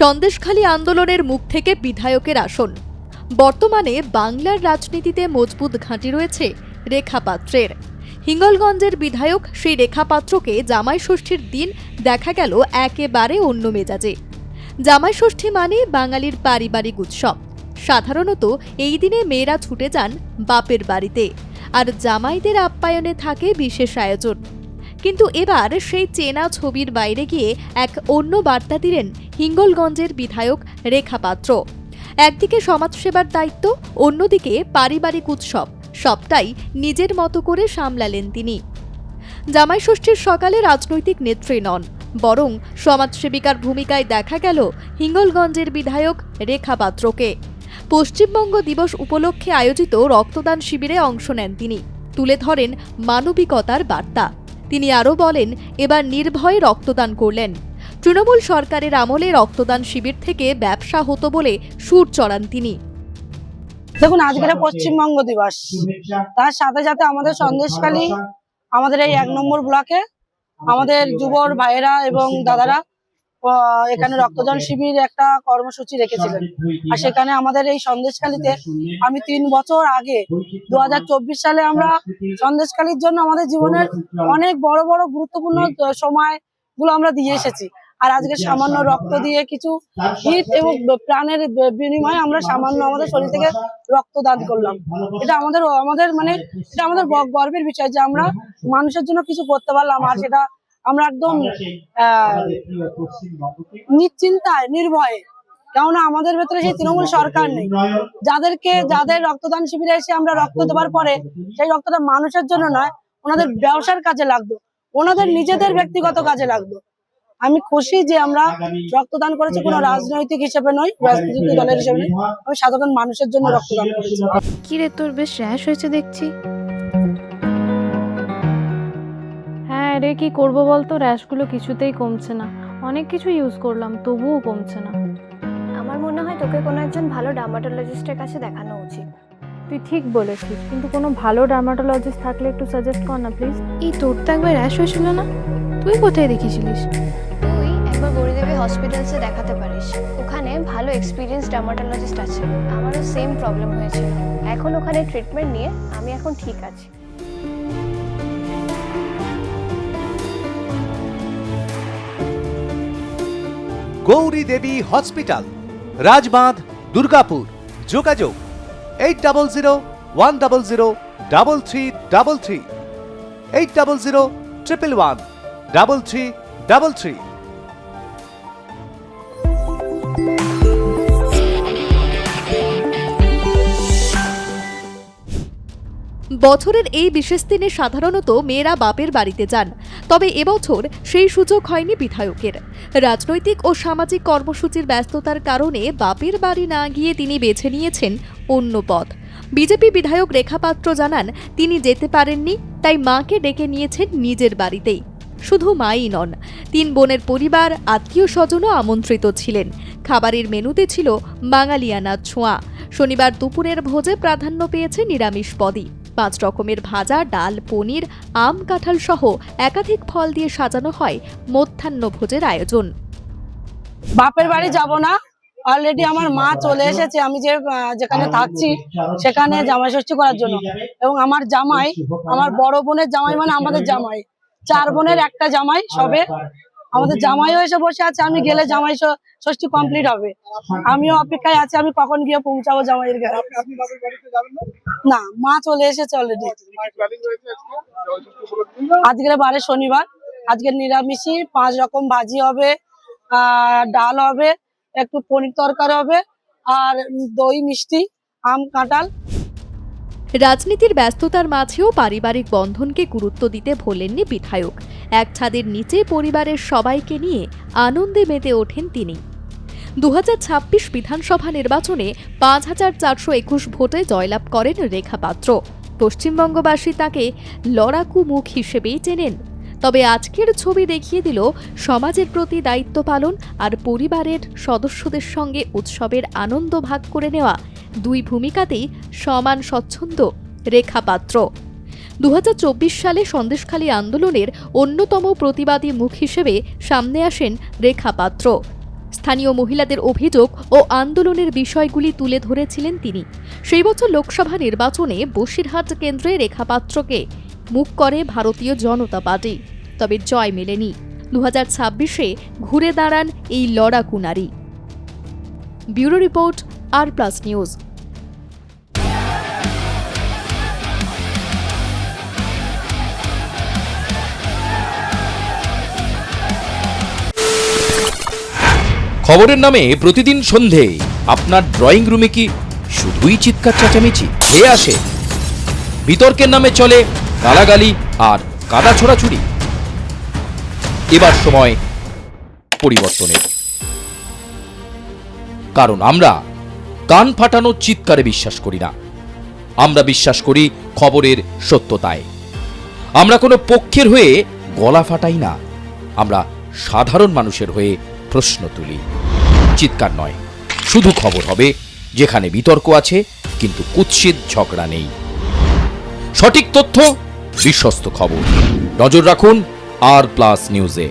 সন্দেশখালী আন্দোলনের মুখ থেকে বিধায়কের আসন। বর্তমানে বাংলার রাজনীতিতে মজবুত ঘাঁটি রয়েছে রেখা পাত্রের। হিঙ্গলগঞ্জের বিধায়ক সেই রেখা পাত্রকে জামাই ষষ্ঠীর দিন দেখা গেল একেবারে অন্য মেজাজে। জামাই ষষ্ঠী মানে বাঙালির পারিবারিক উৎসব। সাধারণত এই দিনে মেয়েরা ছুটে যান বাপের বাড়িতে, আর জামাইদের আপ্যায়নে থাকে বিশেষ আয়োজন। কিন্তু এবার সেই চেনা ছবির বাইরে গিয়ে এক অন্য বার্তা দিলেন হিঙ্গলগঞ্জের বিধায়ক রেখা পাত্র। একদিকে সমাজসেবার দায়িত্ব, অন্যদিকে পারিবারিক উৎসব, সবটাই নিজের মতো করে সামলালেন তিনি। জামাই ষষ্ঠীর সকালে রাজনৈতিক নেত্রী নন, বরং সমাজসেবিকার ভূমিকায় দেখা গেল হিঙ্গলগঞ্জের বিধায়ক রেখা পাত্রকে। পশ্চিমবঙ্গ দিবস উপলক্ষে আয়োজিত রক্তদান শিবিরে অংশ নেন তিনি, তুলে ধরেন মানবিকতার বার্তা। তিনি আরও বলেন, এবার নির্ভয়ে রক্তদান করলেন। তৃণমূল সরকারের আমলে রক্তদান শিবির থেকে ব্যবসা হতো বলে সুর চড়ান তিনি। দেখুন, আজকের পশ্চিমবঙ্গ দিবস, তার সাথে সাথে আমাদের সন্দেশখালী, আমাদের এই 1 নম্বর ব্লকে আমাদের যুবর ভাইয়েরা এবং দাদারা এখানে রক্তদান শিবির একটা কর্মসূচি রেখেছিলেন। আর সেখানে আমাদের এই সন্দেশখালীতে আমি 3 বছর আগে 2024 সালে আমরা সন্দেশখালীর জন্য আমাদের জীবনের অনেক বড় বড় গুরুত্বপূর্ণ সময়গুলো আমরা দিয়ে এসেছি। আর আজকে সামান্য রক্ত দিয়ে কিছু হিত এবং প্রাণের বিনিময়ে আমরা সামান্য আমাদের শরীর থেকে রক্তদান করলাম। এটা আমাদের মানে এটা আমাদের গর্বের বিষয় যে আমরা মানুষের জন্য কিছু করতে পারলাম। আর সেটা আমরা একদম নিশ্চিন্তায়, নির্ভয়ে, কেননা আমাদের ভেতরে সেই তৃণমূল সরকার নেই। যাদের রক্তদান শিবিরে এসে আমরা রক্ত দেওয়ার পরে সেই রক্তটা মানুষের জন্য নয়, ওনাদের ব্যবসার কাজে লাগতো, ওনাদের নিজেদের ব্যক্তিগত কাজে লাগতো। আমি খুশি যে আমরা রক্তদান করেছি, কোনো রাজনৈতিক হিসেবে নয়, রাজনৈতিক দলের হিসেবে নয়, আমি সাধারণ মানুষের জন্য রক্তদান করেছি। কি রে, তোর বেশ র্যাশ হয়েছে দেখছি। হ্যাঁ রে, কি করবো বলতো, র্যাশগুলো কিছুতেই কমছে না। অনেক কিছু ইউজ করলাম, তবুও কমছে না। আমার মনে হয় তোকে কোনো একজন ভালো ডার্মাটোলজিস্টের কাছে দেখানো উচিত। তুই ঠিক বলেছিস, কিন্তু কোনো ভালো ডার্মাটোলজিস্ট থাকলে একটু সাজেস্ট কর না প্লিজ। এই তোর তো একবার র্যাশ হয়েছিল না? তুই কোথায় দেখিয়েছিলিস? তুই একবার গৌরীদেবী হসপিটালসে দেখাতে পারিস, ওখানে ভালো এক্সপিরিয়েন্স ডার্মাটোলজিস্ট আছে। আমারও সেম প্রবলেম হয়েছিল, এখন ওখানে ট্রিটমেন্ট নিয়ে আমি এখন ঠিক আছি। গৌরী দেবী হসপিটাল, রাজবাঁধ, দুর্গাপুর। যোগাযোগ 8001003333, 8001113333। বছরের এই বিশেষ দিনে সাধারণত মেয়েরা বাপের বাড়িতে যান, তবে এবছর সেই সুযোগ হয়নি বিধায়কের। রাজনৈতিক ও সামাজিক কর্মসূচির ব্যস্ততার কারণে বাপের বাড়ি না গিয়ে তিনি বেছে নিয়েছেন অন্য পথ। বিজেপি বিধায়ক রেখা পাত্র জানান, তিনি যেতে পারেননি, তাই মাকে ডেকে নিয়েছেন নিজের বাড়িতেই। শুধু মাই নন, 3 বোনের পরিবার, আত্মীয় স্বজনও আমন্ত্রিত ছিলেন। খাবারের মেনুতে ছিল বাঙালিয়ানা ছোঁয়া। শনিবার দুপুরের ভোজে প্রাধান্য পেয়েছে নিরামিষ পদই। 5 রকমের ভাজা, ডাল, পনির, আম, কাঁঠাল সহ একাধিক ফল দিয়ে সাজানো হয় মধ্যাহ্ন ভোজের আয়োজন। বাপের বাড়ি যাব না, অলরেডি আমার মা চলে এসেছে। আমি যেখানে থাকছি সেখানে জামাই ষষ্ঠী করার জন্য, এবং আমার জামাই, আমার বড় বোনের জামাই, মানে আমাদের জামাই 4 বোনের একটা জামাই সবে, আমাদের জামাইও এসে বসে আছে। আমি গেলে জামাই ষষ্ঠী কমপ্লিট হবে। আমিও অপেক্ষায় আছি, আমি কখন গিয়ে পৌঁছাবো জামাইয়ের ঘরে। না, মা চলে এসেছে অলরেডি। আজকের বারে শনিবার, আজকের নিরামিষই 5 রকম ভাজি হবে, ডাল হবে, একটু পনির তরকারি হবে, আর দই, মিষ্টি, আম, কাঁঠাল। রাজনীতির ব্যস্ততার মাঝেও পারিবারিক বন্ধনকে গুরুত্ব দিতে ভোলেননি বিধায়ক। এক ছাদের নিচে পরিবারের সবাইকে নিয়ে আনন্দে মেতে ওঠেন তিনি। 2026 বিধানসভা নির্বাচনে 5421 ভোটে জয়লাভ করেন রেখা পাত্র। পশ্চিমবঙ্গবাসী তাকে লড়াকু মুখ হিসেবেই চেনেন। তবে আজকের ছবি দেখিয়ে দিল সমাজের প্রতি দায়িত্ব পালন আর পরিবারের সদস্যদের সঙ্গে উৎসবের আনন্দ ভাগ করে নেওয়া, 2 ভূমিকাতেই সমান স্বচ্ছন্দ রেখা পাত্র। 2024 সালে সন্দেশখালী আন্দোলনের অন্যতম প্রতিবাদী মুখ হিসেবে সামনে আসেন রেখা পাত্র। স্থানীয় মহিলাদের অভিযোগ ও আন্দোলনের বিষয়গুলি তুলে ধরেছিলেন তিনি। সেই বছর লোকসভা নির্বাচনে বসিরহাট কেন্দ্রে রেখা পাত্রকে মুখ করে ভারতীয় জনতা পার্টি, তবে জয় মেলেনি। 2026-এ ঘুরে দাঁড়ান এই লড়াকু নারী। ব্যুরো রিপোর্ট, আর+ নিউজ। খবরের নামে প্রতিদিন সন্ধে আপনার ড্রয়িং রুমে কি শুধুই চিৎকার চেঁচামেচি হে আসে? বিতর্কের নামে চলে গালাগালি আর কাদা ছোড়াছুড়ি। এবার সময় পরিবর্তনের, কারণ আমরা কান ফাটানো চিৎকারে বিশ্বাস করি না। আমরা বিশ্বাস করি খবরের সত্যতায়। আমরা কোনো পক্ষের হয়ে গলা ফাটাই না, আমরা সাধারণ মানুষের হয়ে প্রশ্ন তুলি। চিৎকার নয়, শুধু খবর হবে যেখানে বিতর্ক আছে কিন্তু কুৎসিত ঝগড়া নেই। সঠিক তথ্য, বিশ্বস্ত খবর। নজর রাখুন আর+ নিউজে।